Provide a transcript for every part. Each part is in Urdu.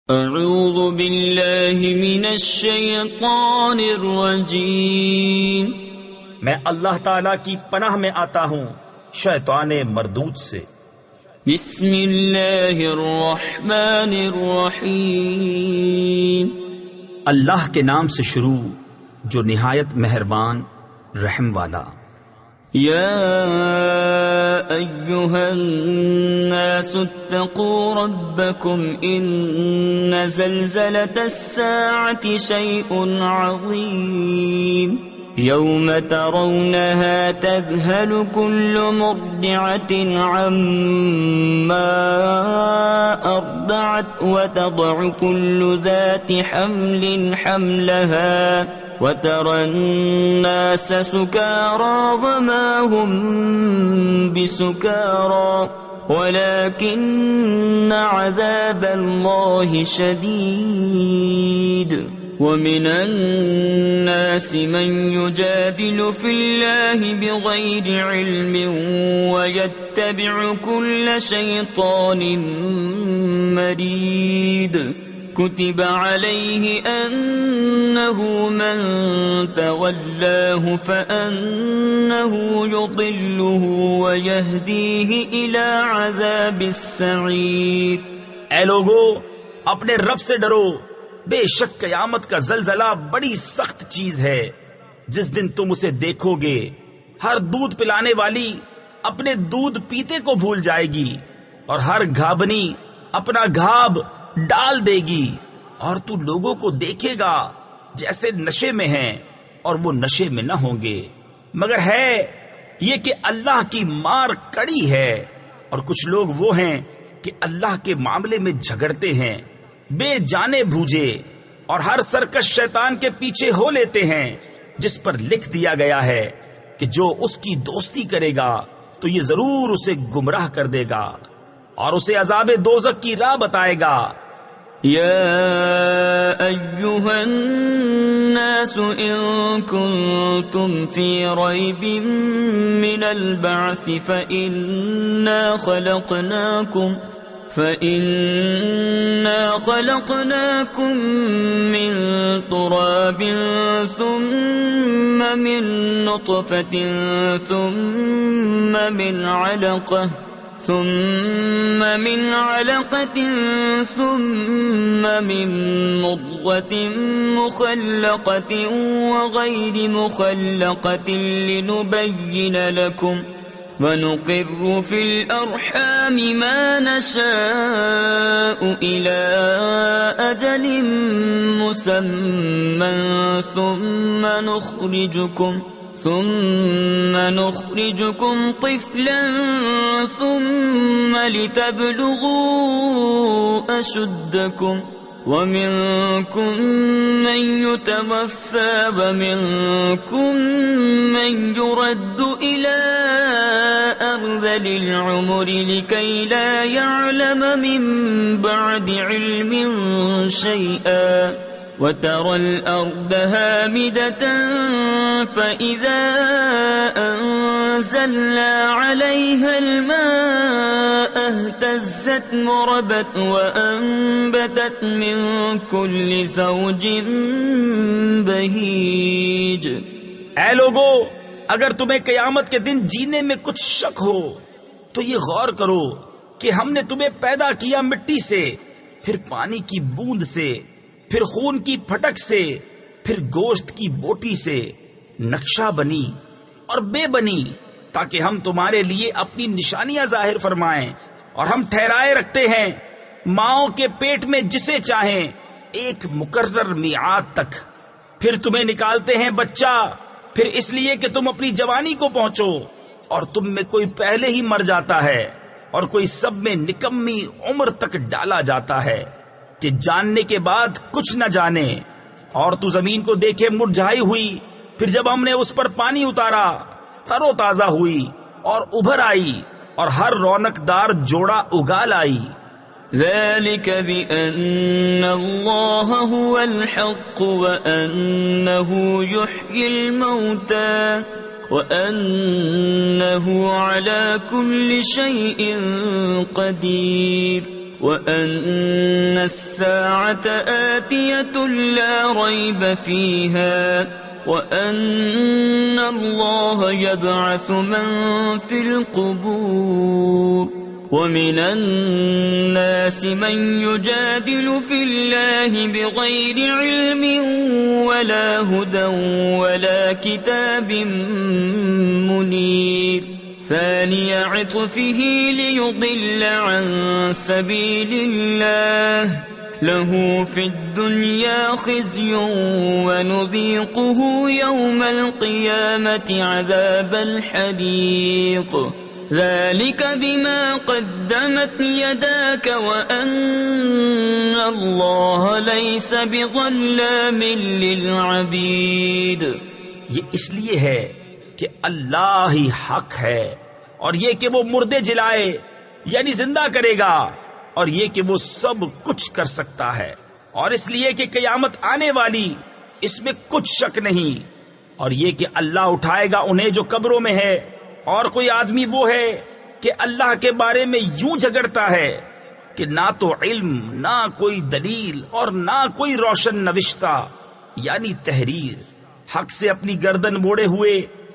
اعوذ باللہ من الشیطان الرجیم، میں اللہ تعالیٰ کی پناہ میں آتا ہوں شیطان مردود سے۔ بسم اللہ الرحمن الرحیم، اللہ کے نام سے شروع جو نہایت مہربان رحم والا۔ یا ایہا الناس اتقوا ربکم ان زلزلة الساعة شیء عظیم یوم ترونها تذهل كل مرضعة عما أرضعت وتضع كل ذات حمل حملها وترى الناس سكارى وما هم بسكارى ولكن عذاب الله شديد ومن الناس من يجادل في الله بغير علم ويتبع كل شيطان مريد كتب عليه أنه من تولاه فأنه يضله ويهديه إلى عذاب السعير۔ اے لوگو، اپنے رب سے ڈرو، بے شک قیامت کا زلزلہ بڑی سخت چیز ہے۔ جس دن تم اسے دیکھو گے، ہر دودھ پلانے والی اپنے دودھ پیتے کو بھول جائے گی اور ہر گھابنی اپنا گھاب ڈال دے گی، اور تو لوگوں کو دیکھے گا جیسے نشے میں ہیں اور وہ نشے میں نہ ہوں گے، مگر ہے یہ کہ اللہ کی مار کڑی ہے۔ اور کچھ لوگ وہ ہیں کہ اللہ کے معاملے میں جھگڑتے ہیں، بے جانے بوجھے، اور ہر سرکش شیطان کے پیچھے ہو لیتے ہیں، جس پر لکھ دیا گیا ہے کہ جو اس کی دوستی کرے گا تو یہ ضرور اسے گمراہ کر دے گا اور اسے عذاب دوزخ کی راہ بتائے گا۔ یا ایہا الناس ان کنتم فی ریب من البعث فإنا خلقناكم من تراب ثم من نطفة ثم من علقة ثم من مضغة مخلقة وغير مخلقة لنبين لكم ونقر في الأرحام ما نشاء إلى أجل مسمى ثم نخرجكم طفلا ثم لتبلغوا أشدكم ومنكم من يتوفى ومنكم من يرد إلى أرذل العمر لكي لا يعلم من بعد علم شيئا وترى الأرض هامدة فإذا أنزلنا عليها الماء اهتزت وربت وأنبتت من كل زوج بهيج۔ اے لوگو، اگر تمہیں قیامت کے دن جینے میں کچھ شک ہو تو یہ غور کرو کہ ہم نے تمہیں پیدا کیا مٹی سے، پھر پانی کی بوند سے، پھر خون کی پھٹک سے، پھر گوشت کی بوٹی سے، نقشہ بنی اور بے بنی، تاکہ ہم تمہارے لیے اپنی نشانیاں ظاہر فرمائیں۔ اور ہم ٹھہرائے رکھتے ہیں ماؤں کے پیٹ میں جسے چاہیں ایک مقرر میعاد تک، پھر تمہیں نکالتے ہیں بچہ، پھر اس لیے کہ تم اپنی جوانی کو پہنچو، اور تم میں کوئی پہلے ہی مر جاتا ہے اور کوئی سب میں نکمی عمر تک ڈالا جاتا ہے کہ جاننے کے بعد کچھ نہ جانے۔ اور تو زمین کو دیکھے مرجھائی ہوئی، پھر جب ہم نے اس پر پانی اتارا تر و تازہ ہوئی اور ابھر آئی اور ہر رونق دار جوڑا اگال آئی۔ ذلك بأن الله هو الحق وأنه يحيي الموتى وأنه على كل شيء قدير وأن الساعة آتية لا ريب فيها وأن الله يبعث من في القبور ومن الناس من يجادل في الله بغير علم ولا هدى ولا كتاب منير ثاني عطفه ليضل عن سبيل الله له في الدنيا خزي ونذيقه يوم القيامة عذاب الحريق ذلك بما قدمت يداك وأن الله ليس بظلام للعبید. یہ اس لیے ہے کہ اللہ ہی حق ہے، اور یہ کہ وہ مردے جلائے یعنی زندہ کرے گا، اور یہ کہ وہ سب کچھ کر سکتا ہے، اور اس لیے کہ قیامت آنے والی اس میں کچھ شک نہیں، اور یہ کہ اللہ اٹھائے گا انہیں جو قبروں میں ہے. اور کوئی آدمی وہ ہے کہ اللہ کے بارے میں یوں جھگڑتا ہے کہ نہ تو علم، نہ کوئی دلیل، اور نہ کوئی روشن نوشتہ یعنی تحریر، حق سے اپنی گردن موڑے ہوئے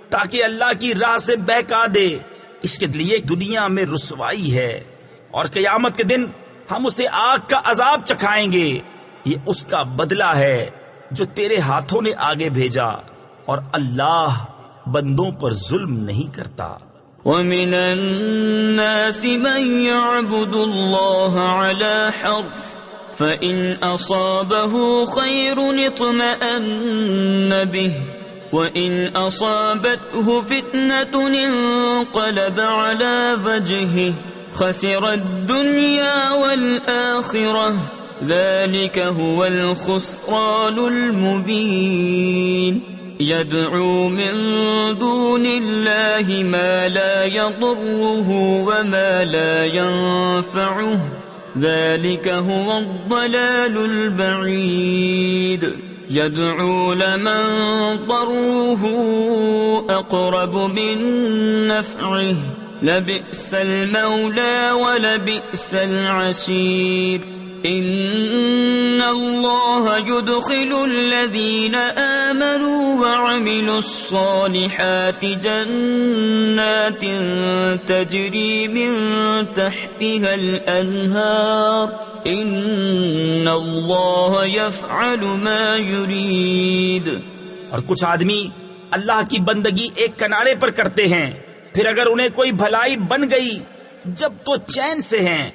تاکہ اللہ کی راہ سے بہکا دے. اس کے لیے دنیا میں رسوائی ہے، اور قیامت کے دن ہم اسے آگ کا عذاب چکھائیں گے. یہ اس کا بدلہ ہے جو تیرے ہاتھوں نے آگے بھیجا، اور اللہ بندوں پر ظلم نہیں کرتا. وَمِنَ النَّاسِ مَن يَعْبُدُ اللَّهَ عَلَى حَرْفٍ فَإِنْ أَصَابَهُ خَيْرٌ اطْمَأَنَّ بِهِ وَإِنْ أَصَابَتْهُ فِتْنَةٌ انقَلَبَ عَلَى وَجْهِهِ خَسِرَ الدُّنْيَا وَالْآخِرَةَ ذَلِكَ هُوَ الْخُسْرَانُ الْمُبِينُ. يدعو من دون الله ما لا يضره وما لا ينفعه ذلك هو الضلال البعيد. يدعو لمن ضره أقرب من نفعه لبئس المولى ولبئس العشير. إن الله يدخل الذين آمنوا وعملوا الصالحات جنات تجري من تحتها الأنهار إن الله يفعل ما يريد. اور کچھ آدمی اللہ کی بندگی ایک کنارے پر کرتے ہیں، پھر اگر انہیں کوئی بھلائی بن گئی جب تو چین سے ہیں،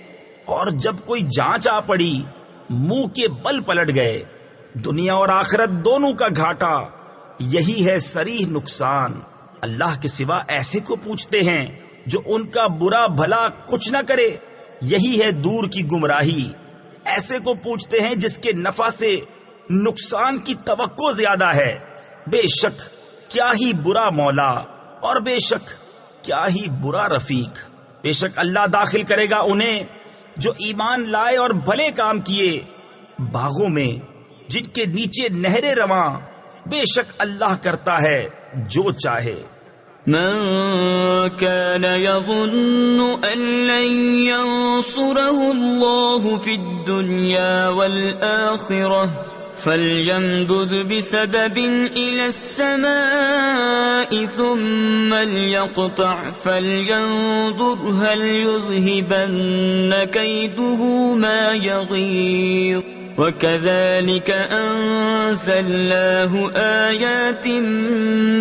اور جب کوئی جانچ آ پڑی منہ کے بل پلٹ گئے. دنیا اور آخرت دونوں کا گھاٹا، یہی ہے صریح نقصان. اللہ کے سوا ایسے کو پوچھتے ہیں جو ان کا برا بھلا کچھ نہ کرے، یہی ہے دور کی گمراہی. ایسے کو پوچھتے ہیں جس کے نفع سے نقصان کی توقع زیادہ ہے. بے شک کیا ہی برا مولا، اور بے شک کیا ہی برا رفیق. بے شک اللہ داخل کرے گا انہیں جو ایمان لائے اور بھلے کام کیے باغوں میں جن کے نیچے نہریں رواں. بے شک اللہ کرتا ہے جو چاہے. من كان يظن أن لن ينصره الله في الدنيا والآخرة فليمدد بسبب إلى السماء ثم ليقطع فلينظر هل يذهبن كيده ما يغيظ. وكذلك أنزلناه آيات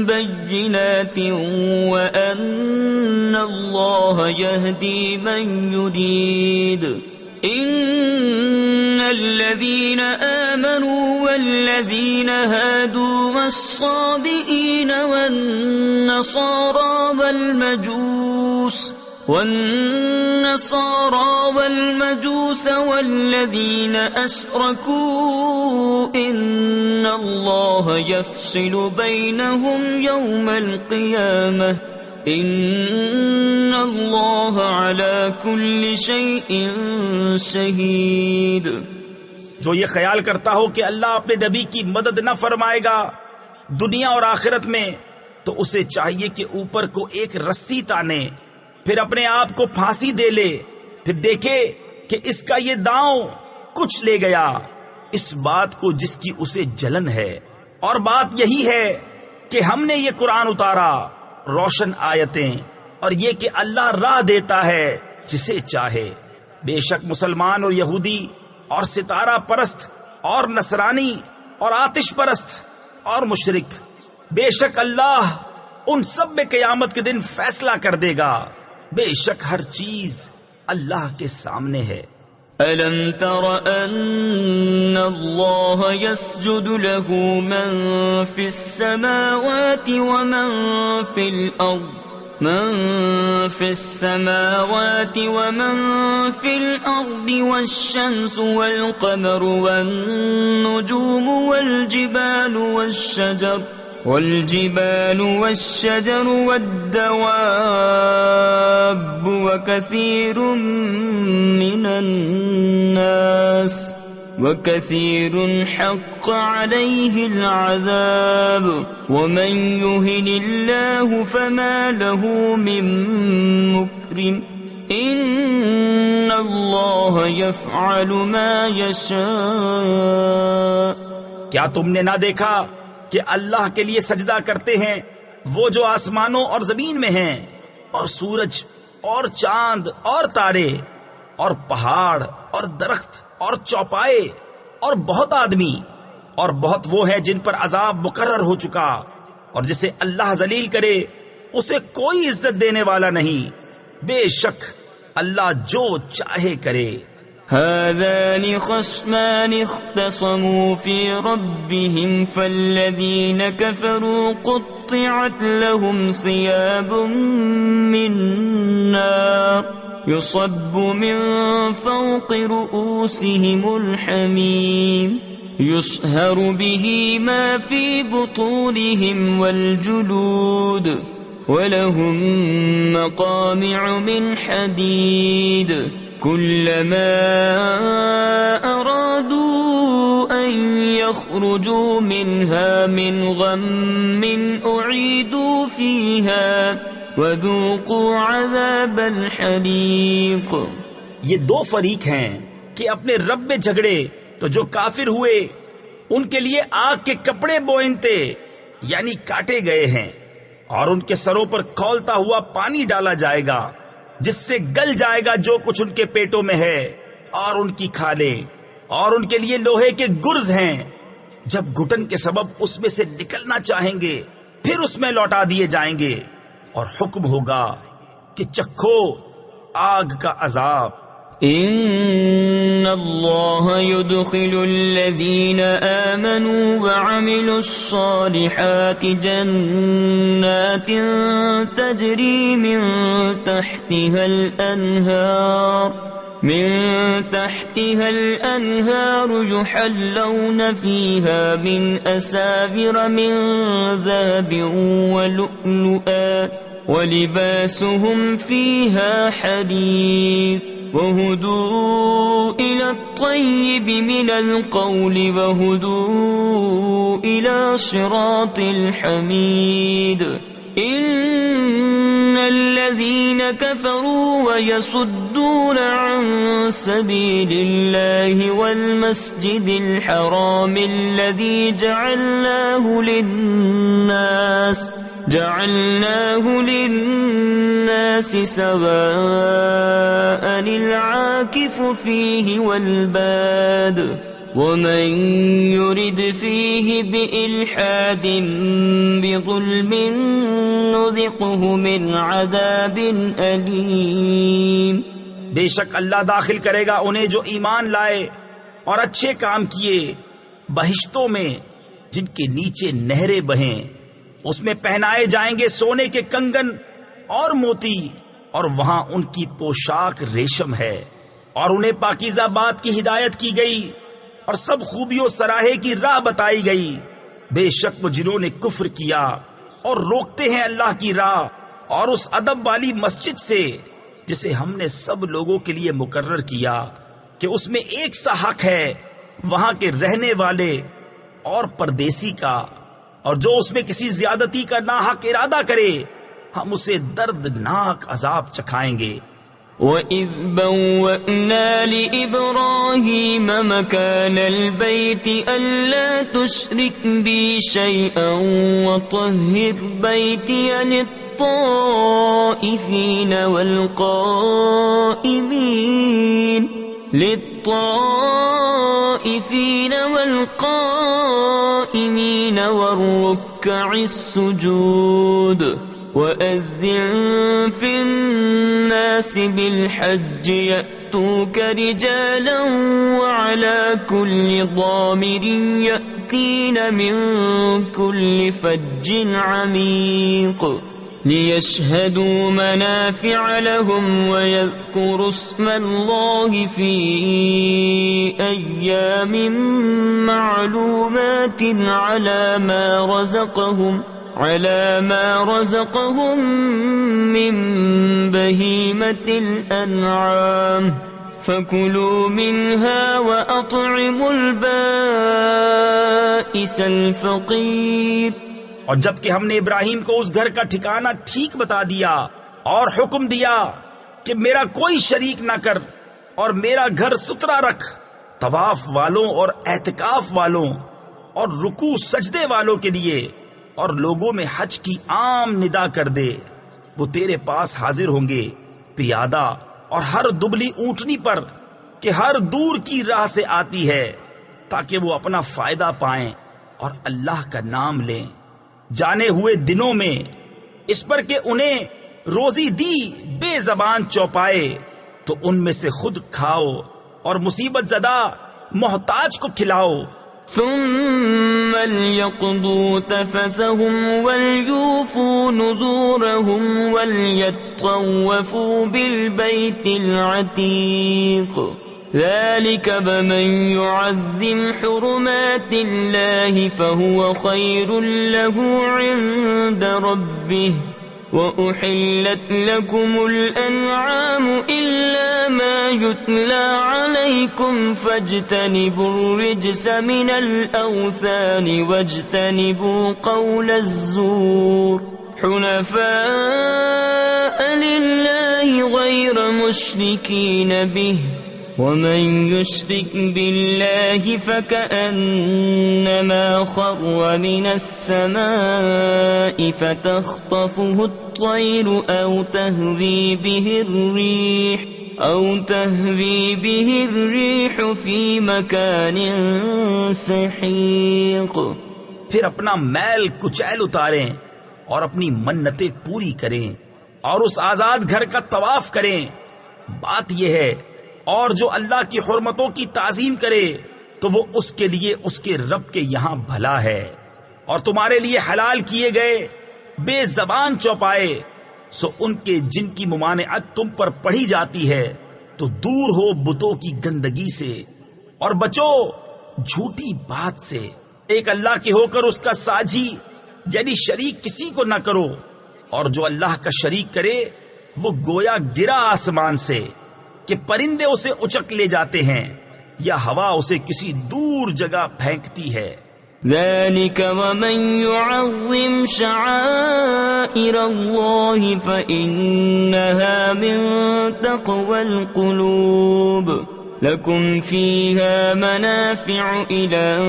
بينات وأن الله يهدي من يريد. إن الذين آمنوا والذين هادوا والصابئين والنصارى والمجوس والذين أشركوا إن الله يفصل بينهم يوم القيامة إن الله على كل شيء شهيد. جو یہ خیال کرتا ہو کہ اللہ اپنے نبی کی مدد نہ فرمائے گا دنیا اور آخرت میں، تو اسے چاہیے کہ اوپر کو ایک رسی تانے، پھر اپنے آپ کو پھانسی دے لے، پھر دیکھے کہ اس کا یہ داؤں کچھ لے گیا اس بات کو جس کی اسے جلن ہے، اور بات یہی ہے کہ ہم نے یہ قرآن اتارا روشن آیتیں، اور یہ کہ اللہ راہ دیتا ہے جسے چاہے۔ بے شک مسلمان اور یہودی اور ستارہ پرست اور نصرانی اور آتش پرست اور مشرک، بے شک اللہ ان سب میں قیامت کے دن فیصلہ کر دے گا، بے شک ہر چیز اللہ کے سامنے ہے۔ أَلَمْ تَرَ أَنَّ اللَّهَ يَسْجُدُ لَهُ مَن فِي السَّمَاوَاتِ وَمَن فِي الْأَرْضِ مَن فِي السَّمَاوَاتِ وَمَن فِي الْأَرْضِ وَالشَّمْسُ وَالْقَمَرُ وَالنُّجُومُ والجبال والشجر والدواب وكثير حق عليه العذاب ومن يهن الله فما له من مكرم إن الله يفعل ما يشاء۔ کیا تم نے نہ دیکھا کہ اللہ کے لیے سجدہ کرتے ہیں وہ جو آسمانوں اور زمین میں ہیں، اور سورج اور چاند اور تارے اور پہاڑ اور درخت اور چوپائے اور بہت آدمی، اور بہت وہ ہیں جن پر عذاب مقرر ہو چکا، اور جسے اللہ ذلیل کرے اسے کوئی عزت دینے والا نہیں، بے شک اللہ جو چاہے کرے۔ هذان خصمان اختصموا في ربهم فالذين كفروا قطعت لهم ثياب من نار يصب من فوق رؤوسهم الحميم يصهر به ما في بطونهم والجلود ولهم مقامع من حديد كلما أرادوا أن يخرجوا منها من غم أعيدوا فيها وذوقوا عذاب الحريق۔ یہ دو فریق ہیں کہ اپنے رب میں جھگڑے، تو جو کافر ہوئے ان کے لیے آگ کے کپڑے بوئنتے یعنی کاٹے گئے ہیں، اور ان کے سروں پر کھولتا ہوا پانی ڈالا جائے گا جس سے گل جائے گا جو کچھ ان کے پیٹوں میں ہے، اور ان کی کھالیں، اور ان کے لیے لوہے کے گرز ہیں، جب گھٹن کے سبب اس میں سے نکلنا چاہیں گے پھر اس میں لوٹا دیے جائیں گے، اور حکم ہوگا کہ چکھو آگ کا عذاب۔ ان اللہ يدخل الذین آمنوا وعملوا الصالحات جنات تجری من تحتها الانہار يحلون فيها من اساور من ذهب ولؤلؤا ولباسهم فيها حرير وهدوا إلى الطيب من القول وهدوا إلى صراط الحميد إن الذين كفروا ويصدون عن سبيل الله والمسجد الحرام الذي جعلناه للناس سواء العاكف فيه والباد ومن يرد فيه بإلحاد بظلم نذقه من عذاب أليم۔ بے شک اللہ داخل کرے گا انہیں جو ایمان لائے اور اچھے کام کیے بہشتوں میں جن کے نیچے نہریں بہیں، اس میں پہنائے جائیں گے سونے کے کنگن اور موتی، اور وہاں ان کی پوشاک ریشم ہے، اور انہیں پاکیزہ بات کی ہدایت کی گئی اور سب خوبیوں سراہے کی راہ بتائی گئی۔ بے شک وہ جنہوں نے کفر کیا اور روکتے ہیں اللہ کی راہ اور اس ادب والی مسجد سے جسے ہم نے سب لوگوں کے لیے مقرر کیا کہ اس میں ایک سا حق ہے وہاں کے رہنے والے اور پردیسی کا، اور جو اس میں کسی زیادتی کا ناحق ارادہ کرے ہم اسے دردناک عذاب چکھائیں گے۔ وَإِذْ بَوَّأْنَا لِإِبْرَاهِيمَ مَكَانَ الْبَيْتِ أَلَّا تُشْرِكْ بِي شَيْئًا وَطَهِّرْ بَيْتِيَ لِلطَّائِفِينَ وَالْقَائِمِينَ وَالرُّكَّعِ السُّجُودِ وَأَذِّن فِي النَّاسِ بِالْحَجِّ يَأْتُوكَ رِجَالًا وَعَلَى كُلِّ ضَامِرٍ يَأْتِينَ مِنْ كُلِّ فَجٍّ عَمِيقٍ لِيَشْهَدُوا مَنَافِعَ لَهُمْ وَيَذْكُرُوا اسْمَ اللَّهِ فِي أَيَّامٍ مَّعْلُومَاتٍ على ما رزقهم من بهيمة الأنعام فكلوا منها وأطعموا البائس الفقير. اور جب کہ ہم نے ابراہیم کو اس گھر کا ٹھکانہ ٹھیک بتا دیا اور حکم دیا کہ میرا کوئی شریک نہ کر اور میرا گھر ستھرا رکھ، طواف والوں اور اعتکاف والوں اور رکوع سجدے والوں کے لیے، اور لوگوں میں حج کی عام ندا کر دے، وہ تیرے پاس حاضر ہوں گے پیادہ اور ہر دبلی اونٹنی پر کہ ہر دور کی راہ سے آتی ہے، تاکہ وہ اپنا فائدہ پائیں اور اللہ کا نام لیں جانے ہوئے دنوں میں، اس پر کہ انہیں روزی دی بے زبان چوپائے تو ان میں سے خود کھاؤ اور مصیبت زدہ محتاج کو کھلاؤ. ثم ليقضوا تفثهم وليوفوا نذورهم وليطوفوا بالبيت العتيق ذلك بمن يعظم حرمات الله فهو خير له عند ربه وأحلت لكم الأنعام إلا ما يتلى عليكم فاجتنبوا الرجس من الأوثان واجتنبوا قول الزور حنفاء لله غير مشركين به ومن يشرك بالله فكأنما خر من السماء فتخطفه الطير أو تهوي به الريح في مكان سحيق. پھر اپنا میل کچیل اتاریں اور اپنی منتیں پوری کریں اور اس آزاد گھر کا طواف کریں. بات یہ ہے، اور جو اللہ کی حرمتوں کی تعظیم کرے تو وہ اس کے لیے اس کے رب کے یہاں بھلا ہے. اور تمہارے لیے حلال کیے گئے بے زبان چوپائے سو ان کے جن کی ممانعت تم پر پڑھی جاتی ہے تو دور ہو بتوں کی گندگی سے اور بچو جھوٹی بات سے. ایک اللہ کے ہو کر اس کا ساجی یعنی شریک کسی کو نہ کرو، اور جو اللہ کا شریک کرے وہ گویا گرا آسمان سے کہ پرندے اسے اچک لے جاتے ہیں یا ہوا اسے کسی دور جگہ پھینکتی ہے. ذلك ومن يعظم شعائر الله فإنها من تقوى القلوب لكم فيها منافع إلى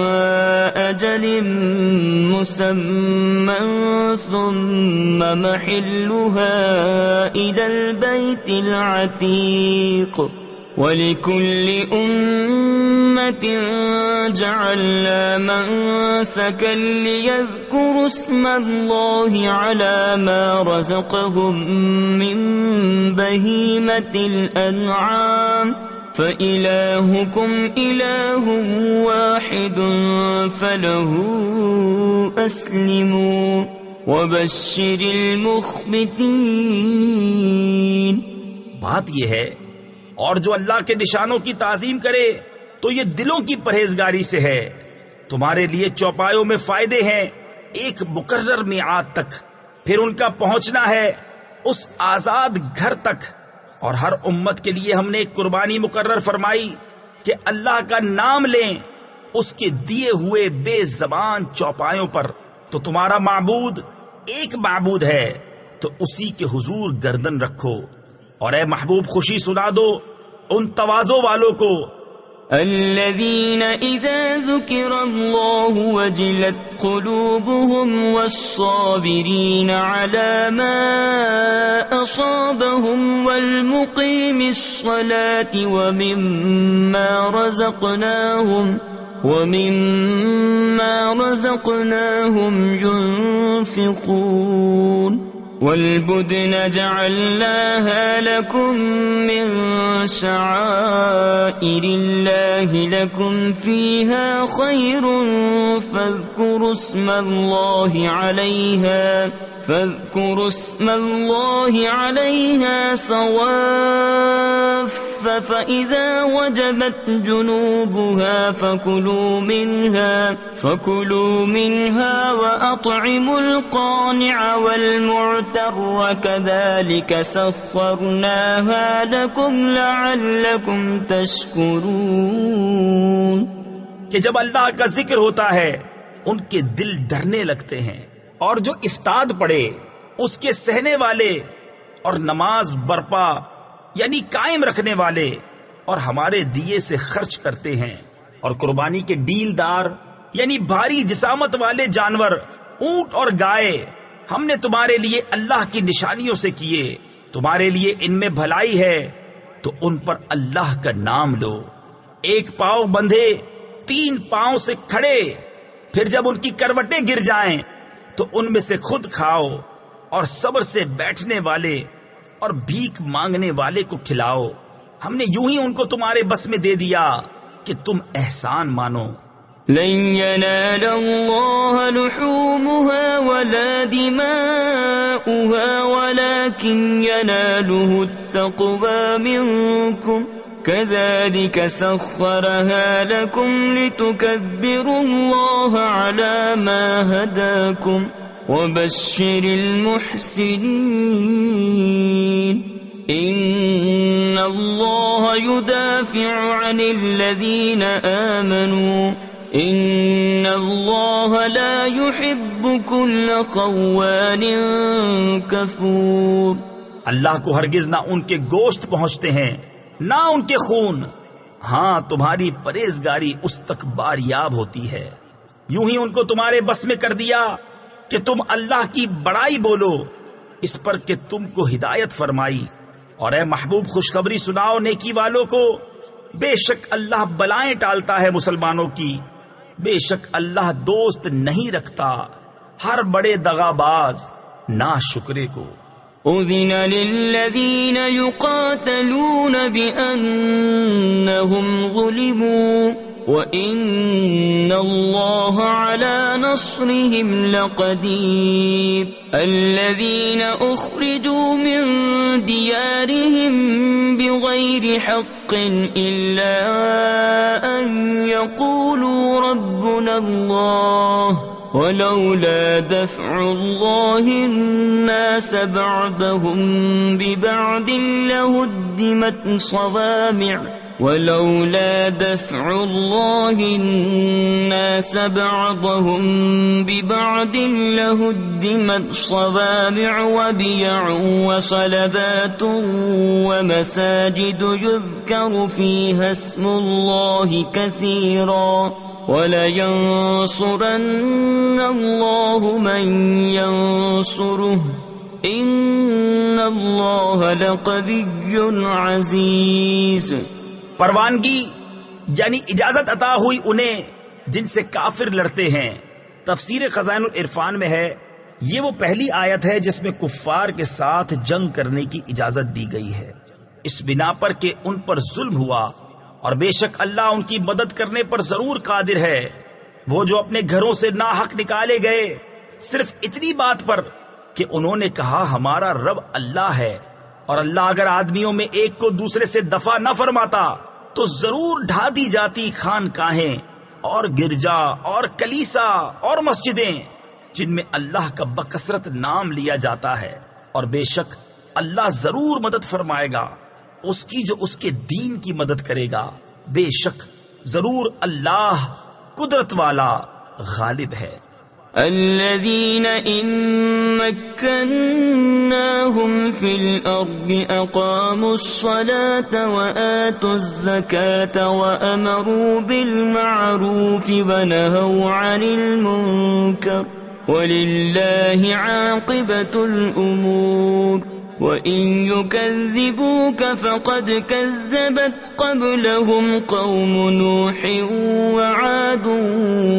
أجل مسمى ثم محلها إلى البيت العتيق وَلِكُلِّ أُمَّةٍ جَعَلْنَا مَنسَكًا لِيَذْكُرُوا اسْمَ اللَّهِ عَلَى مَا رَزَقَهُم مِّن بَهِيمَةِ الْأَنْعَامِ فَإِلَٰهُكُمْ إِلَٰهٌ وَاحِدٌ فَلَهُ أَسْلِمُوا وَبَشِّرِ الْمُخْبِتِينَ. بات یہ ہے، اور جو اللہ کے نشانوں کی تعظیم کرے تو یہ دلوں کی پرہیزگاری سے ہے. تمہارے لیے چوپایوں میں فائدے ہیں ایک مقرر میعاد تک، پھر ان کا پہنچنا ہے اس آزاد گھر تک. اور ہر امت کے لیے ہم نے ایک قربانی مقرر فرمائی کہ اللہ کا نام لیں اس کے دیے ہوئے بے زبان چوپایوں پر. تو تمہارا معبود ایک معبود ہے تو اسی کے حضور گردن رکھو اور اے محبوب خوشی سنا دو ان تواضع والوں کو الذين إذا ذكر الله وجلت قلوبهم والصابرين على ما أصابهم والمقيم الصلاة ومما رزقناهم ينفقون والبدن جعلناها لكم من شعائر الله لكم فيها خير فاذكروا اسم الله عليها صواف فإذا وجبت جنوبها فكلوا منها وأطعموا القانع والمعتر كذلك سخرناها لكم لعلكم تشكرون. کہ جب اللہ کا ذکر ہوتا ہے ان کے دل ڈرنے لگتے ہیں، اور جو افتاد پڑے اس کے سہنے والے، اور نماز برپا یعنی قائم رکھنے والے، اور ہمارے دیے سے خرچ کرتے ہیں، اور قربانی کے ڈیل دار یعنی بھاری جسامت والے جانور اونٹ اور گائے ہم نے تمہارے لیے اللہ کی نشانیوں سے کیے، تمہارے لیے ان میں بھلائی ہے تو ان پر اللہ کا نام لو. ایک پاؤں بندھے 3 پاؤں سے کھڑے، پھر جب ان کی کروٹیں گر جائیں تو ان میں سے خود کھاؤ، اور صبر سے بیٹھنے والے اور بھیک مانگنے والے کو کھلاؤ. ہم نے یوں ہی ان کو تمہارے بس میں دے دیا کہ تم احسان مانو. لن ينال الله لحومها ولا دماؤها ولكن يناله التقوى منكم كذلك سخرها لكم لتكبروا الله على ما هداكم وبشر المحسنين. إن الله يدافع عن الذين آمنوا إن الله لا يحب كل خوان كفور. اللہ کو ہرگز نہ ان کے گوشت پہنچتے ہیں نہ ان کے خون، ہاں تمہاری پرہیزگاری اس تک باریاب ہوتی ہے. یوں ہی ان کو تمہارے بس میں کر دیا کہ تم اللہ کی بڑائی بولو اس پر کہ تم کو ہدایت فرمائی. اور اے محبوب خوشخبری سناؤ نیکی والوں کو، بے شک اللہ بلائیں ٹالتا ہے مسلمانوں کی، بے شک اللہ دوست نہیں رکھتا ہر بڑے دغاباز ناشکرے کو. أذن للذين يقاتلون بأنهم ظلموا وإن الله على نصرهم لقدير. الذين أخرجوا من ديارهم بغير حق إلا أن يقولوا ربنا الله ولولا دفع الله الناس بعضهم ببعض لهدمت صوامع ولولا دفع الله الناس بعضهم ببعض لهدمت صوامع وبيع وصلبات ومساجد يذكر فيها اسم الله كثيرا وَلَيَنصُرَنَّ اللَّهُ مَن يَنصُرُهُ إِنَّ اللَّهَ لَقَوِيٌّ عَزِيزٌ. پروانگی یعنی اجازت عطا ہوئی انہیں جن سے کافر لڑتے ہیں. تفسیر خزائن العرفان میں ہے یہ وہ پہلی آیت ہے جس میں کفار کے ساتھ جنگ کرنے کی اجازت دی گئی ہے، اس بنا پر کہ ان پر ظلم ہوا، اور بے شک اللہ ان کی مدد کرنے پر ضرور قادر ہے. وہ جو اپنے گھروں سے ناحق نکالے گئے صرف اتنی بات پر کہ انہوں نے کہا ہمارا رب اللہ ہے، اور اللہ اگر آدمیوں میں ایک کو دوسرے سے دفع نہ فرماتا تو ضرور ڈھا دی جاتی خانقاہیں اور گرجا اور کلیسا اور مسجدیں جن میں اللہ کا بکثرت نام لیا جاتا ہے. اور بے شک اللہ ضرور مدد فرمائے گا اس کی جو اس کے دین کی مدد کرے گا. بے شک ضرور اللہ قدرت والا غالب ہے. الذين إن مكناهم في الأرض أقاموا الصلاة وآتوا الزكاة وأمروا بالمعروف ونهوا عن المنكر ولله عاقبة الأمور وإن يكذبوك فقد كذبت قبلهم قوم نوح وعاد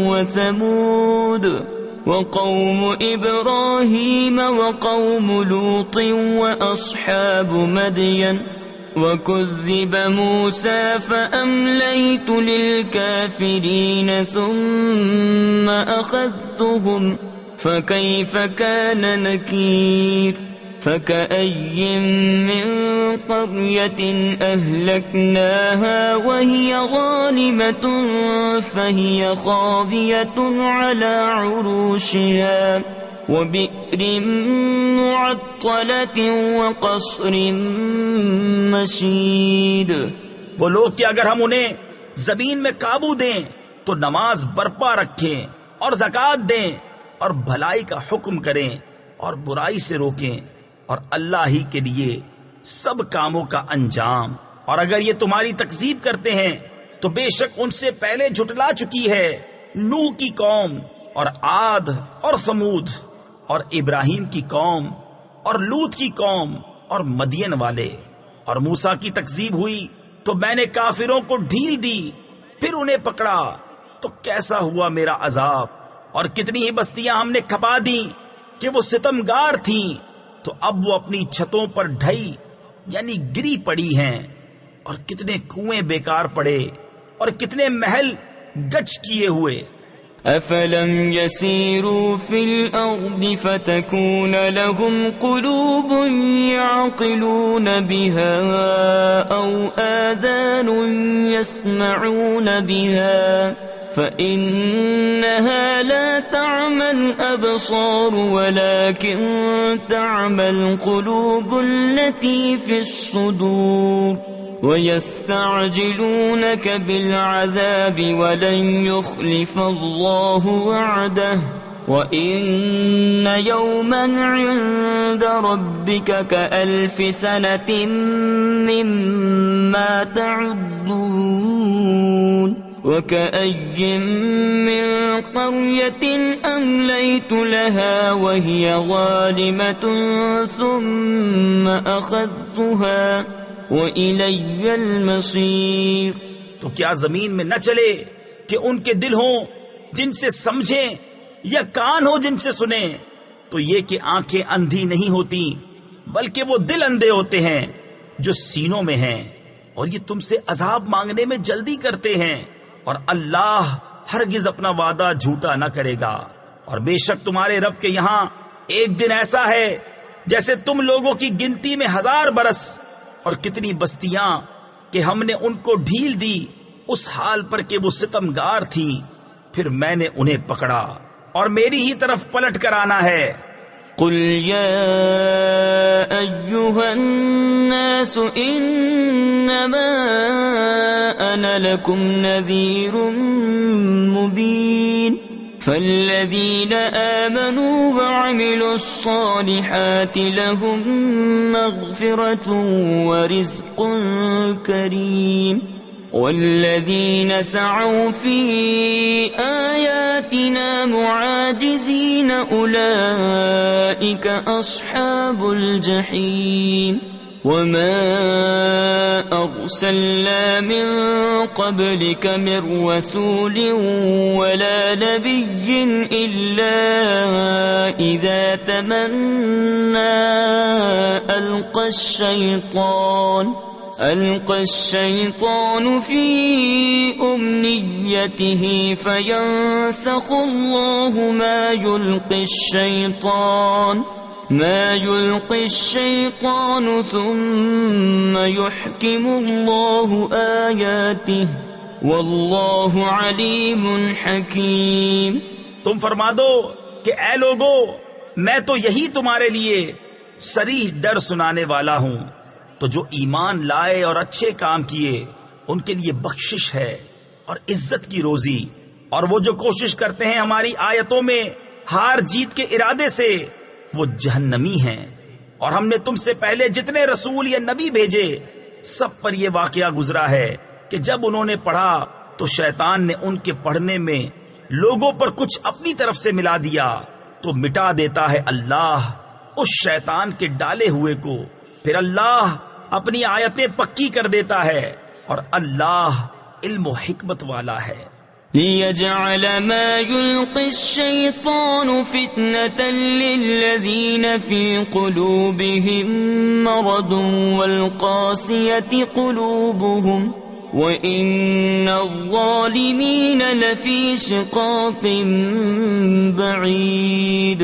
وثمود وقوم إبراهيم وقوم لوط وأصحاب مدين وكذب موسى فأمليت للكافرين ثم أخذتهم فكيف كان نكير فكأي من قرية أهلكناها وهي ظالمة فهي خاوية على عروشها وبئر معطلة وقصر مشيد. وہ لوگ کہ اگر ہم انہیں زمین میں قابو دیں تو نماز برپا رکھیں اور زکوٰۃ دیں اور بھلائی کا حکم کریں اور برائی سے روکیں اور اللہ ہی کے لیے سب کاموں کا انجام. اور اگر یہ تمہاری تکذیب کرتے ہیں تو بے شک ان سے پہلے جھٹلا چکی ہے نوح کی قوم اور عاد اور ثمود اور ابراہیم کی قوم اور لوط کی قوم اور مدین والے. اور موسیٰ کی تکذیب ہوئی تو میں نے کافروں کو ڈھیل دی پھر انہیں پکڑا تو کیسا ہوا میرا عذاب. اور کتنی ہی بستیاں ہم نے کھپا دی کہ وہ ستمگار تھیں تو اب وہ اپنی چھتوں پر ڈھئی یعنی گری پڑی ہیں. اور کتنے کنویں بیکار پڑے اور کتنے محل گچ کیے ہوئے. أفلم يسيروا في الأرض فتكون لهم قلوب يعقلون بها أو آذان يسمعون بها فإنها لا تعمى الأبصار ولكن تعمى القلوب التي في الصدور ويستعجلونك بالعذاب ولن يخلف الله وعده وإن يوما عند ربك كألف سنة مما تعدون وكأي من قرية أمليت لها وهي ظالمة ثم أخذتها وَإِلَيَّ الْمَصِيرُ. تو کیا زمین میں نہ چلے کہ ان کے دل ہوں جن سے سمجھیں یا کان ہو جن سے سنیں؟ تو یہ کہ آنکھیں اندھی نہیں ہوتی بلکہ وہ دل اندھے ہوتے ہیں جو سینوں میں ہیں. اور یہ تم سے عذاب مانگنے میں جلدی کرتے ہیں اور اللہ ہرگز اپنا وعدہ جھوٹا نہ کرے گا. اور بے شک تمہارے رب کے یہاں ایک دن ایسا ہے جیسے تم لوگوں کی گنتی میں 1000 برس. اور کتنی بستیاں کہ ہم نے ان کو ڈھیل دی اس حال پر کہ وہ ستمگار تھیں پھر میں نے انہیں پکڑا اور میری ہی طرف پلٹ کر آنا ہے. قل یا ایھا الناس انما انا لکم نذیر مبین فالذین آمنوا وعملوا الصالحات لهم مغفرة ورزق کریم والذین سعوا في آیاتنا معاجزین اولئک اصحاب الجحیم. وما أرسلنا من قبلك من رسول ولا نبي إلا إذا تمنى ألقى الشيطان في أمنيته فينسخ الله ما يلقي الشيطان ثم يحكم الله آياته والله عليم حكيم. تم فرما دو کہ اے لوگو میں تو یہی تمہارے لیے صریح ڈر سنانے والا ہوں. تو جو ایمان لائے اور اچھے کام کیے ان کے لیے بخشش ہے اور عزت کی روزی. اور وہ جو کوشش کرتے ہیں ہماری آیتوں میں ہار جیت کے ارادے سے وہ جہنمی ہیں۔ اور ہم نے تم سے پہلے جتنے رسول یا نبی بھیجے سب پر یہ واقعہ گزرا ہے کہ جب انہوں نے پڑھا تو شیطان نے ان کے پڑھنے میں لوگوں پر کچھ اپنی طرف سے ملا دیا، تو مٹا دیتا ہے اللہ اس شیطان کے ڈالے ہوئے کو، پھر اللہ اپنی آیتیں پکی کر دیتا ہے، اور اللہ علم و حکمت والا ہے۔ لِيَجْعَلَ مَا يُلْقِي الشَّيْطَانُ فِتْنَةً لِّلَّذِينَ فِي قُلُوبِهِم مَّرَضٌ وَالْقَاسِيَةِ قُلُوبُهُمْ وَإِنَّ الظَّالِمِينَ لَفِي شِقَاقٍ بَعِيدٍ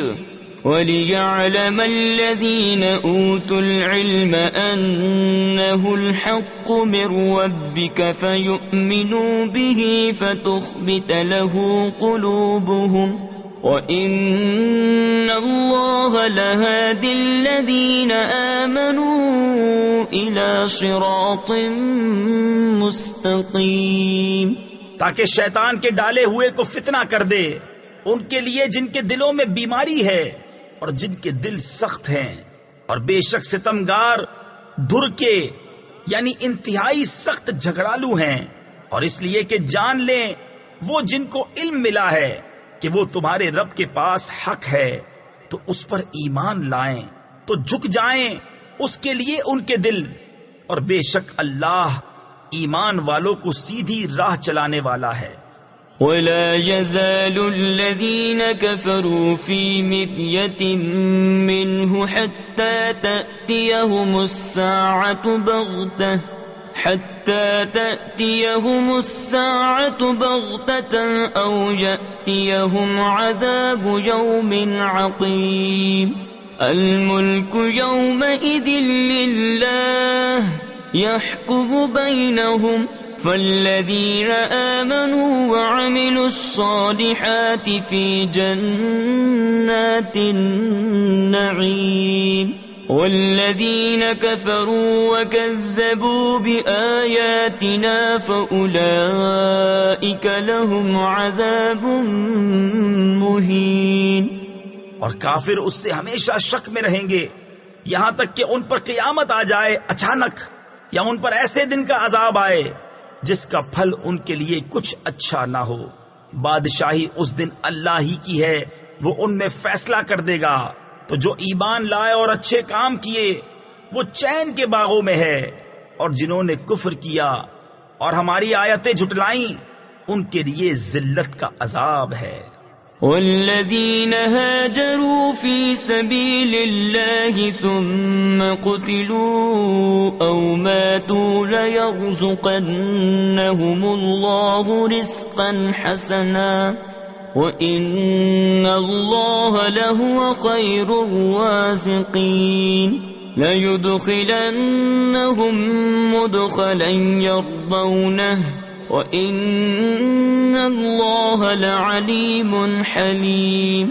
وَلِيَعْلَمَ الَّذِينَ أُوتُوا الْعِلْمَ أَنَّهُ الْحَقُّ مِنْ رَبِّكَ فَيُؤْمِنُوا بِهِ فَتُخْبِتَ لَهُ قُلُوبُهُمْ وَإِنَّ اللَّهَ لَهَادِ الَّذِينَ آمَنُوا إِلَى صِرَاطٍ مُسْتَقِيمٍ، تاکہ شیطان کے ڈالے ہوئے کو فتنہ کر دے ان کے لیے جن کے دلوں میں بیماری ہے اور جن کے دل سخت ہیں، اور بے شک ستمگار دھر کے یعنی انتہائی سخت جھگڑالو ہیں، اور اس لیے کہ جان لیں وہ جن کو علم ملا ہے کہ وہ تمہارے رب کے پاس حق ہے تو اس پر ایمان لائیں، تو جھک جائیں اس کے لیے ان کے دل، اور بے شک اللہ ایمان والوں کو سیدھی راہ چلانے والا ہے۔ وَلَا يَزَالُ الَّذِينَ كَفَرُوا فِي مِرْيَةٍ مِّنْهُ حَتَّى تَأْتِيَهُمُ السَّاعَةُ بَغْتَةً أَوْ يَأْتِيَهُمْ عَذَابُ يَوْمٍ عَقِيمٍ الْمُلْكُ يَوْمَئِذٍ لِلَّهِ يَحْكُمُ بَيْنَهُمْ فَالَّذِينَ آمَنُوا وَعَمِلُوا الصَّالِحَاتِ فِي جَنَّاتِ النَّعِيمِ وَالَّذِينَ كَفَرُوا وَكَذَّبُوا بِآيَاتِنَا فَأُولَئِكَ لَهُمْ عَذَابٌ مُهِينٌ۔ اور کافر اس سے ہمیشہ شک میں رہیں گے یہاں تک کہ ان پر قیامت آ جائے اچانک، یا ان پر ایسے دن کا عذاب آئے جس کا پھل ان کے لیے کچھ اچھا نہ ہو۔ بادشاہی اس دن اللہ ہی کی ہے، وہ ان میں فیصلہ کر دے گا، تو جو ایمان لائے اور اچھے کام کیے وہ چین کے باغوں میں ہے، اور جنہوں نے کفر کیا اور ہماری آیتیں جھٹلائیں ان کے لیے ذلت کا عذاب ہے۔ والذین هاجروا فی سبیل اللہ ثم قتلوا او ماتوا لیرزقنہم اللہ رزقا حسنا وَإِنَّ اللَّهَ لَهُوَ خَيْرُ الرَّازِقِينَ لَيُدْخِلَنَّهُمْ مُدْخَلًا يَرْضَوْنَهُ وَإِنَّ اللَّهَ لَعَلِيمٌ حَلِيمٌ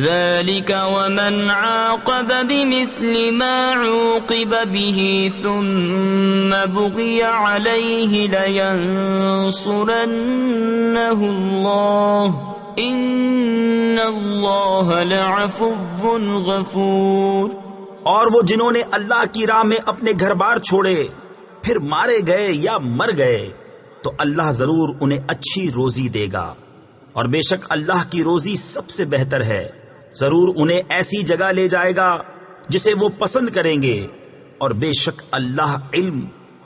ذَلِكَ وَمَنْ عَاقَبَ بِمِثْلِ مَا عُوقِبَ بِهِ ثُمَّ بُغِيَ عَلَيْهِ لَيَنصُرَنَّهُ اللَّهُ ان اللہ لعفو غفور۔ اور وہ جنہوں نے اللہ کی راہ میں اپنے گھر بار چھوڑے پھر مارے گئے یا مر گئے تو اللہ ضرور انہیں اچھی روزی دے گا، اور بے شک اللہ کی روزی سب سے بہتر ہے۔ ضرور انہیں ایسی جگہ لے جائے گا جسے وہ پسند کریں گے، اور بے شک اللہ علم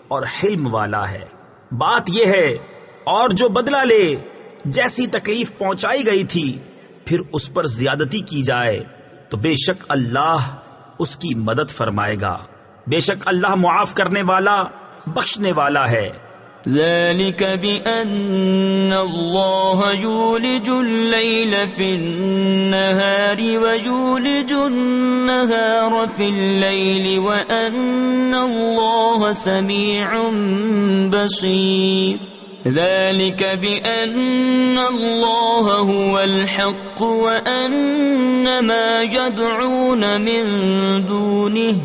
اور حلم والا ہے۔ بات یہ ہے اور جو بدلہ لے جیسی تکلیف پہنچائی گئی تھی پھر اس پر زیادتی کی جائے تو بے شک اللہ اس کی مدد فرمائے گا، بے شک اللہ معاف کرنے والا بخشنے والا ہے۔ ذلك بأن الله يولج الليل في النهار ويولج النهار في الليل وأن الله سميع بصير ذلك بأن الله هو الحق وأن ما يدعون من دونه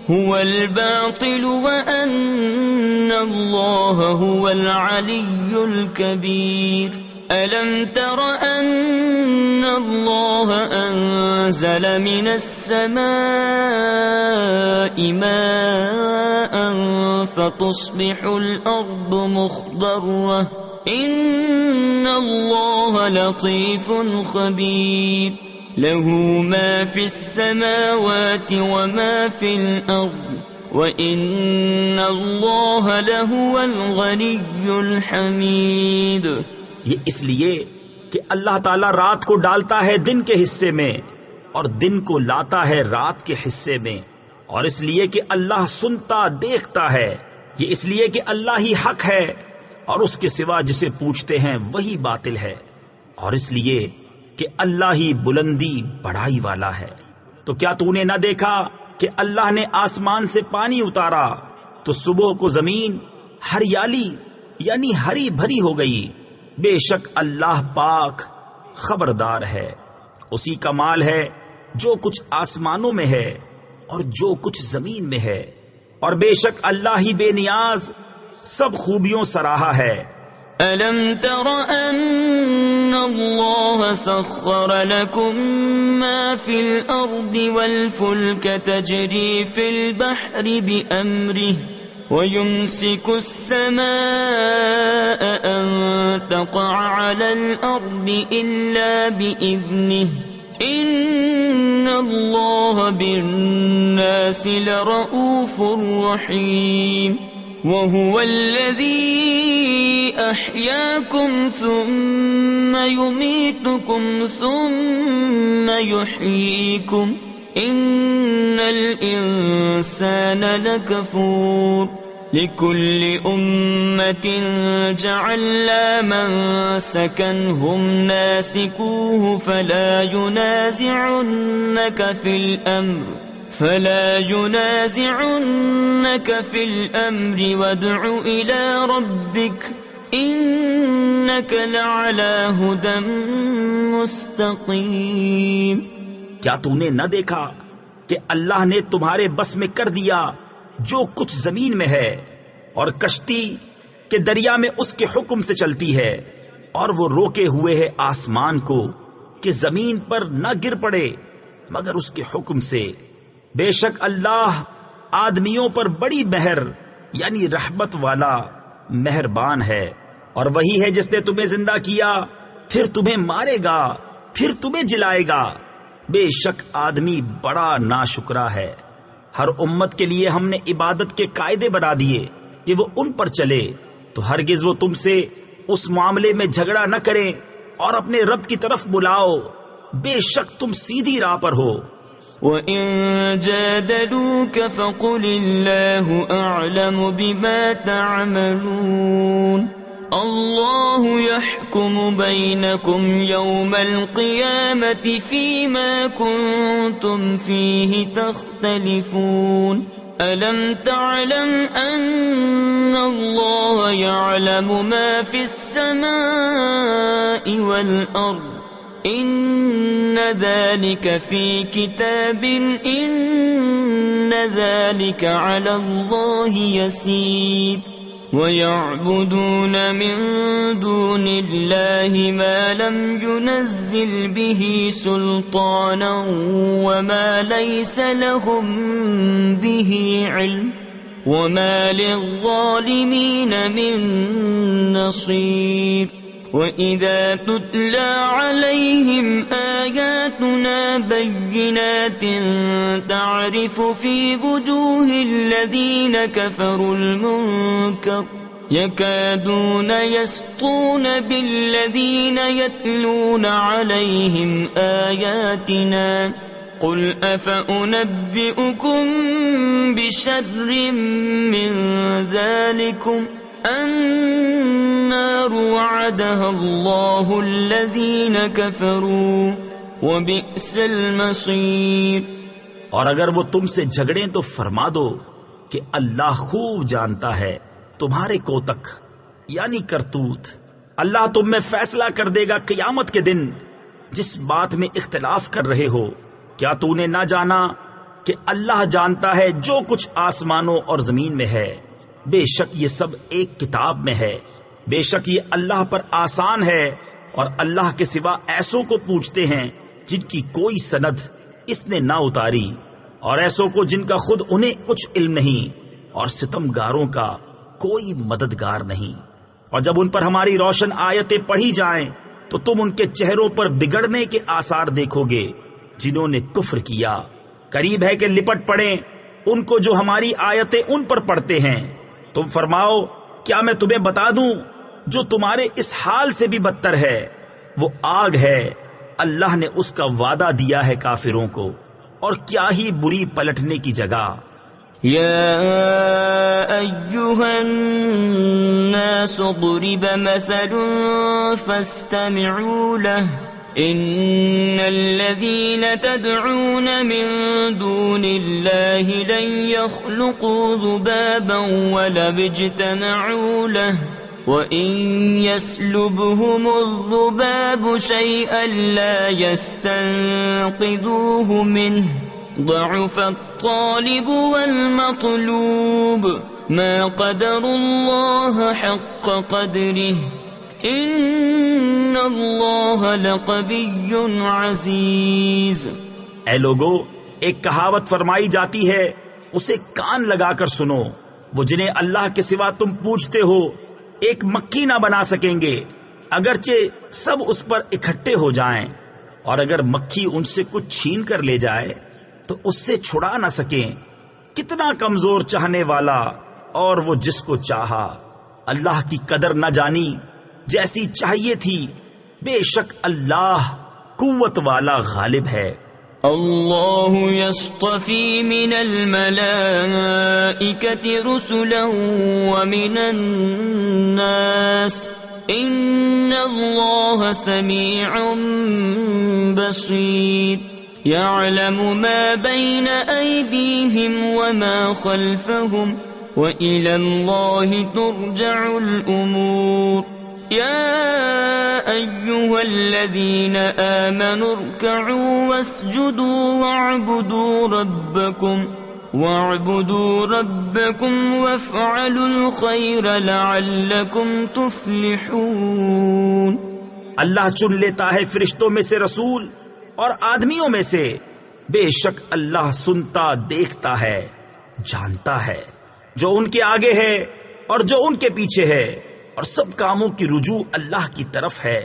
هو الباطل وأن الله هو العلي الكبير ألم تر أن الله أنزل من السماء ماء فتصبح الأرض مخضرة إن الله لطيف خبير له ما في السماوات وما في الأرض وَإِنَّ اللَّهَ لَهُوَ الْغَنِيُّ الْحَمِيدُ۔ یہ اس لیے کہ اللہ تعالیٰ رات کو ڈالتا ہے دن کے حصے میں اور دن کو لاتا ہے رات کے حصے میں، اور اس لیے کہ اللہ سنتا دیکھتا ہے، یہ اس لیے کہ اللہ ہی حق ہے اور اس کے سوا جسے پوچھتے ہیں وہی باطل ہے، اور اس لیے کہ اللہ ہی بلندی بڑائی والا ہے۔ تو کیا تو نے نہ دیکھا کہ اللہ نے آسمان سے پانی اتارا تو صبح کو زمین ہریالی یعنی ہری بھری ہو گئی؟ بے شک اللہ پاک خبردار ہے، اسی کا مال ہے جو کچھ آسمانوں میں ہے اور جو کچھ زمین میں ہے، اور بے شک اللہ ہی بے نیاز سب خوبیوں سراہا ہے۔ أَلَمْ تَرَ أَنَّ اللَّهَ سَخَّرَ لَكُم مَّا فِي الْأَرْضِ وَالْفُلْكَ تَجْرِي فِي الْبَحْرِ بِأَمْرِهِ وَيُمْسِكُ السَّمَاءَ أَن تَقَعَ عَلَى الْأَرْضِ إِلَّا بِإِذْنِهِ إِنَّ اللَّهَ بِالنَّاسِ لَرَءُوفٌ رَّحِيمٌ وَهُوَ الَّذِي أَحْيَاكُمْ ثُمَّ يُمِيتُكُمْ ثُمَّ يُحْيِيكُمْ إِنَّ الْإِنسَانَ لَكَفُورٌ لِكُلِّ أُمَّةٍ جَعَلْنَا مَنسَكًا هُمْ نَاسِكُوهُ فَلَا يُنَازِعُنَّكَ فِي الْأَمْرِ وَادْعُ إِلَى رَبِّكَ إِنَّكَ لَعَلَى هُدًى مُسْتَقِيمٍ۔ کیا تو نے نہ دیکھا کہ اللہ نے تمہارے بس میں کر دیا جو کچھ زمین میں ہے، اور کشتی کہ دریا میں اس کے حکم سے چلتی ہے، اور وہ روکے ہوئے ہے آسمان کو کہ زمین پر نہ گر پڑے مگر اس کے حکم سے۔ بے شک اللہ آدمیوں پر بڑی مہر یعنی رحمت والا مہربان ہے، اور وہی ہے جس نے تمہیں زندہ کیا پھر تمہیں مارے گا پھر تمہیں جلائے گا۔ بے شک آدمی بڑا ناشکرا ہے۔ ہر امت کے لیے ہم نے عبادت کے قاعدے بنا دیے کہ وہ ان پر چلے، تو ہرگز وہ تم سے اس معاملے میں جھگڑا نہ کریں اور اپنے رب کی طرف بلاؤ، بے شک تم سیدھی راہ پر ہو۔ وَإِن جَادَلُوكَ فَقُلِ اللَّهُ أَعْلَمُ بِمَا تَعْمَلُونَ اللَّهُ يَحْكُمُ بَيْنَكُمْ يَوْمَ الْقِيَامَةِ فِيمَا كُنتُمْ فِيهِ تَخْتَلِفُونَ أَلَمْ تَعْلَمْ أَنَّ اللَّهَ يَعْلَمُ مَا فِي السَّمَاءِ وَالْأَرْضِ إِنَّ ذَلِكَ فِي كِتَابٍ إِنَّ ذَلِكَ عَلَى اللَّهِ يَسِيرٌ وَيَعْبُدُونَ مِن دُونِ اللَّهِ مَا لَمْ يُنَزِّلْ بِهِ سُلْطَانًا وَمَا لَيْسَ لَهُم بِهِ عِلْمٌ وَمَا لِلظَّالِمِينَ مِن نَّصِيرٍ وَإِذَا تُتْلَى عَلَيْهِمْ آيَاتُنَا بَيِّنَاتٍ تَعْرِفُ فِي وُجُوهِ الَّذِينَ كَفَرُوا الْمُنكَرَ يَكَادُونَ يَسْطُونَ بِالَّذِينَ يَتْلُونَ عَلَيْهِمْ آيَاتِنَا قُلْ أَفَأُنَبِّئُكُم بِشَرٍّ مِّن ذَلِكُمْ النار وعدها الله الذين كفروا وبئس المصير۔ اور اگر وہ تم سے جھگڑیں تو فرما دو کہ اللہ خوب جانتا ہے تمہارے کوتک یعنی کرتوت۔ اللہ تم میں فیصلہ کر دے گا قیامت کے دن جس بات میں اختلاف کر رہے ہو۔ کیا تو نے نہ جانا کہ اللہ جانتا ہے جو کچھ آسمانوں اور زمین میں ہے، بے شک یہ سب ایک کتاب میں ہے، بے شک یہ اللہ پر آسان ہے، اور اللہ کے سوا ایسوں کو پوچھتے ہیں جن کی کوئی سند اس نے نہ اتاری، اور ایسوں کو جن کا خود انہیں کچھ علم نہیں، اور ستمگاروں کا کوئی مددگار نہیں۔ اور جب ان پر ہماری روشن آیتیں پڑھی جائیں تو تم ان کے چہروں پر بگڑنے کے آثار دیکھو گے جنہوں نے کفر کیا۔ قریب ہے کہ لپٹ پڑیں ان کو جو ہماری آیتیں ان پر پڑھتے ہیں۔ تم فرماؤ کیا میں تمہیں بتا دوں جو تمہارے اس حال سے بھی بدتر ہے؟ وہ آگ ہے، اللہ نے اس کا وعدہ دیا ہے کافروں کو، اور کیا ہی بری پلٹنے کی جگہ۔ يا أيها الناس ضرب مثل فاستمعوا له إن الذين تدعون من دون الله لن يخلقوا ذبابا ولو اجتمعوا له وإن يسلبهم الذباب شيئا لا يستنقذوه منه ضعف الطالب والمطلوب ما قدر الله حق قدره ان اللہ لقوی عزیز۔ اے لوگو، ایک کہاوت فرمائی جاتی ہے، اسے کان لگا کر سنو۔ وہ جنہیں اللہ کے سوا تم پوجتے ہو ایک مکھی نہ بنا سکیں گے، اگرچہ سب اس پر اکٹھے ہو جائیں، اور اگر مکھی ان سے کچھ چھین کر لے جائے تو اس سے چھڑا نہ سکیں۔ کتنا کمزور چاہنے والا اور وہ جس کو چاہا، اللہ کی قدر نہ جانی جیسی چاہیے تھی، بے شک اللہ قوت والا غالب ہے۔ اللہ یصطفی من الملائکۃ رسلا ومن الناس ان اللہ سمیع بصیر يعلم ما بين أيديهم وما خلفهم وإلى الله ترجع الأمور يا أيها الذين آمنوا اركعوا واسجدوا واعبدوا ربكم وافعلوا الخير لعلكم تفلحون۔ اللہ چن لیتا ہے فرشتوں میں سے رسول اور آدمیوں میں سے، بے شک اللہ سنتا دیکھتا ہے جانتا ہے جو ان کے آگے ہے اور جو ان کے پیچھے ہے، اور سب کاموں کی رجوع اللہ کی طرف ہے۔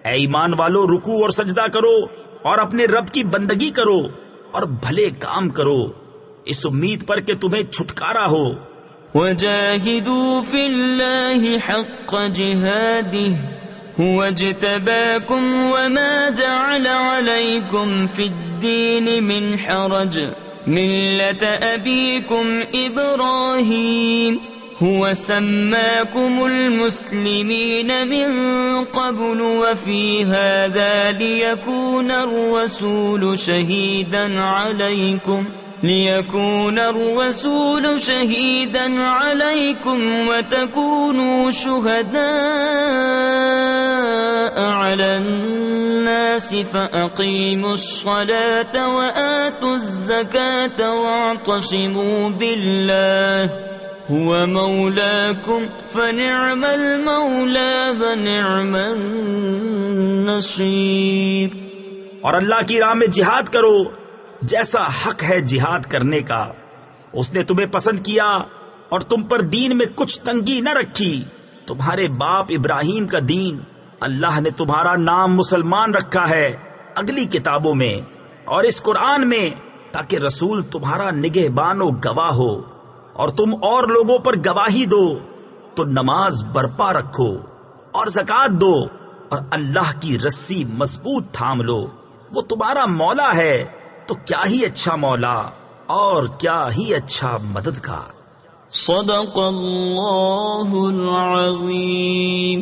اے ایمان والو، رکوع اور سجدہ کرو اور اپنے رب کی بندگی کرو اور بھلے کام کرو، اس امید پر کہ تمہیں چھٹکارا ہو۔ وَجَاهِدُوا فِي اللَّهِ حَقَّ جِهَادِهِ هُوَ اجْتَبَاكُمْ وَمَا جَعَلَ عَلَيْكُمْ فِي الدِّينِ مِنْ حَرَجٍ مِلَّةَ أَبِيكُمْ إِبْرَاهِيمَ هُوَ سَمَّاكُمُ الْمُسْلِمِينَ مِنْ قَبْلُ وَفِي هَذَا لِيَكُونَ الرَّسُولُ شَهِيدًا عَلَيْكُمْ وَتَكُونُوا شُهَدَاءَ عَلَى النَّاسِ فَأَقِيمُوا الصَّلَاةَ وَآتُوا الزَّكَاةَ وَاعْتَصِمُوا بِاللَّهِ هُوَ مَوْلَاكُمْ فَنِعْمَ الْمَوْلَى وَنِعْمَ النَّصِيرُ۔ اور اللہ کی راہ میں جہاد کرو جیسا حق ہے جہاد کرنے کا۔ اس نے تمہیں پسند کیا اور تم پر دین میں کچھ تنگی نہ رکھی۔ تمہارے باپ ابراہیم کا دین اللہ نے تمہارا نام مسلمان رکھا ہے اگلی کتابوں میں اور اس قرآن میں، تاکہ رسول تمہارا نگہبان و گواہ ہو، اور تم اور لوگوں پر گواہی دو۔ تو نماز برپا رکھو اور زکوٰۃ دو، اور اللہ کی رسی مضبوط تھام لو، وہ تمہارا مولا ہے، تو کیا ہی اچھا مولا اور کیا ہی اچھا مددگار۔ صدق اللہ العظیم۔